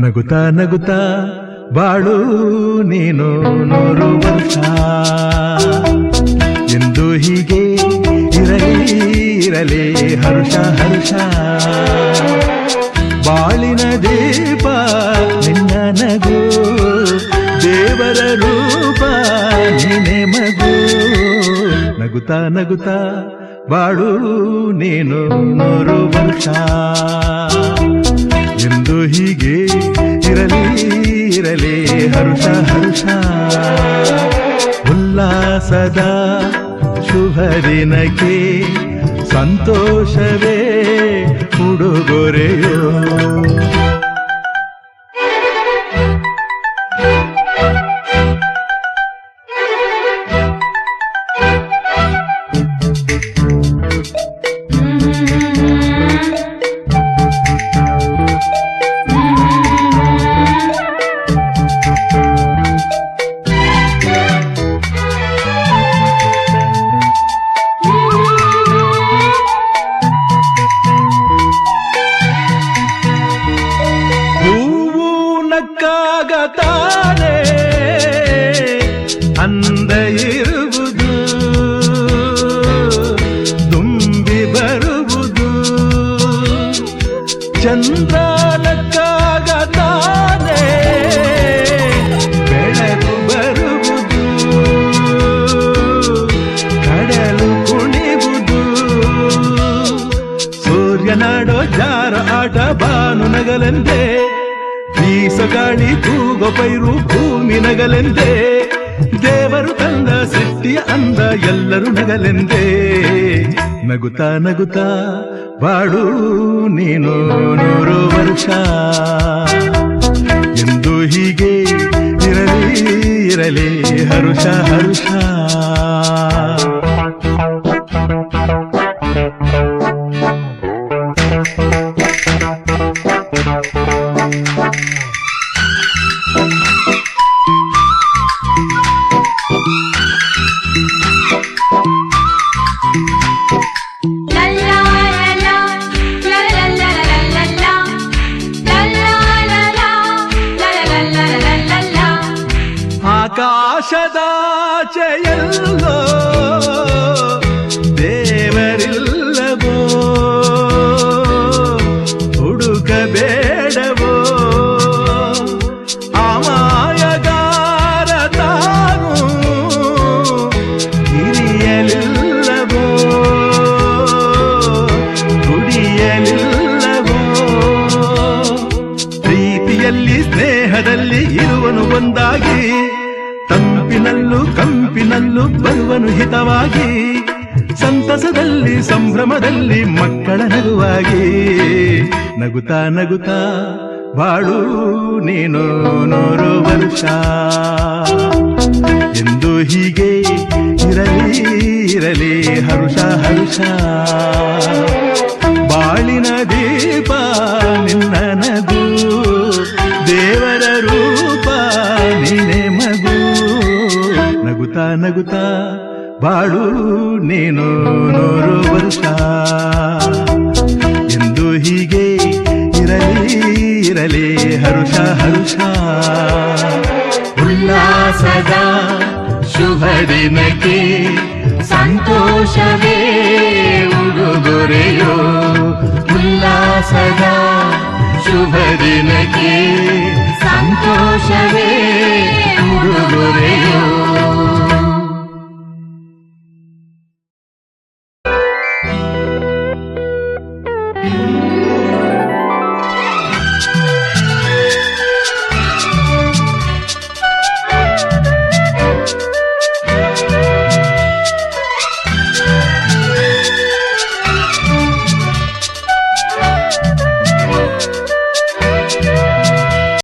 ನಗುತ್ತಾ ನಗುತ್ತಾ ಬಾಳು ನೀನು 100 ವರ್ಷ ಎಂದು ಹೀಗೆ ಇರಲಿ ಹರ್ಷ ಹರ್ಷ. ಬಾಳಿನ ದೀಪ ನಿನ್ನ ನಗು, ದೇವರ ರೂಪ ನೀನೆ ಮಗು. ನಗುತ್ತಾ ನಗುತ್ತಾ ಬಾಳು ನೀನು 100 ವರ್ಷ ಎಂದು ಹೀಗೆ ಇರಲಿ ಹರ್ಷ ಹರ್ಷ. ಉಲ್ಲಾಸದ ಶುಭ ದಿನಕ್ಕೆ ಸಂತೋಷವೇ ಉಡುಗೊರೆಯೋ. ನಕ್ಕಾಗತಾನೆ ಅಂದ ಇರುವುದು, ತುಂಬಿ ಬರುವುದು. ಚಂದ್ರ ನಕ್ಕಾಗತಾನೆ ಬೆಳಕು ಬರುವುದು, ಕಡಲು ಕುಣಿವುದು. ಸೂರ್ಯನಾಡೋ ಜಾರ ಆಟ ಬಾನು ನಗಲೆಂದೇ, ಬೀಸಗಾಳಿ ತೂಗೋ ಪೈರು ಭೂಮಿ ನಗಲೆಂದೇ. ದೇವರು ತಂದ ಸೃಷ್ಟಿಯ ಅಂದ ಎಲ್ಲರೂ ನಗಲೆಂದೇ. ನಗುತ್ತಾ ನಗುತ್ತಾ ಬಾಳು ನೀನು 100 ವರ್ಷ ಎಂದು ಹೀಗೆ ಇರಲಿ ಹರುಷ ಹರುಷ. ಆಕಾಶದಾಚೆಯಲ್ಲೋ ದೇವರಿಲ್ಲವೋ, ಹುಡುಕಬೇಡವೋ. ಅಮಾಯಗಾರ ತಾನು ಹಿರಿಯಲಿಲ್ಲವೋ, ಕುಡಿಯಲಿಲ್ಲವೋ. ಪ್ರೀತಿಯಲ್ಲಿ ಸ್ನೇಹದಲ್ಲಿ ಇರುವನು ಒಂದಾಗಿ, ತಂಪಿನಲ್ಲೂ ಕಂಪಿನಲ್ಲೂ ಬರುವನು ಹಿತವಾಗಿ. ಸಂತಸದಲ್ಲಿ ಸಂಭ್ರಮದಲ್ಲಿ ಮಕ್ಕಳ ನಗುವಾಗಿ. ನಗುತ್ತಾ ನಗುತ್ತಾ ಬಾಳು ನೀನು 100 ವರ್ಷ ಎಂದು ಹೀಗೆ ಇರಲಿ ಹರುಷ ಹರುಷ. ಬಾಳಿನ ದೀಪ ನಿನ್ನ ನಗು, ದೇವರ ರೂಪ ನೀನೆ ಮಗು. ನಗುತ್ತಾ ನಗುತ್ತಾ ಬಾಳು ನೀನು 100 ವರ್ಷ ಎಂದು ಹೀಗೆ ಇರಲಿ ಹರುಷ ಹರುಷ. ಉಲ್ಲಾಸದ ಶುಭ ದಿನಕ್ಕೆ ಸಂತೋಷವೇ ಉಡುಗೊರೆಯೋ. ಉಲ್ಲಾಸದ ಶುಭ ದಿನಕ್ಕೆ ಸಂತೋಷವೇ ಉಡುಗೊರೆಯೋ.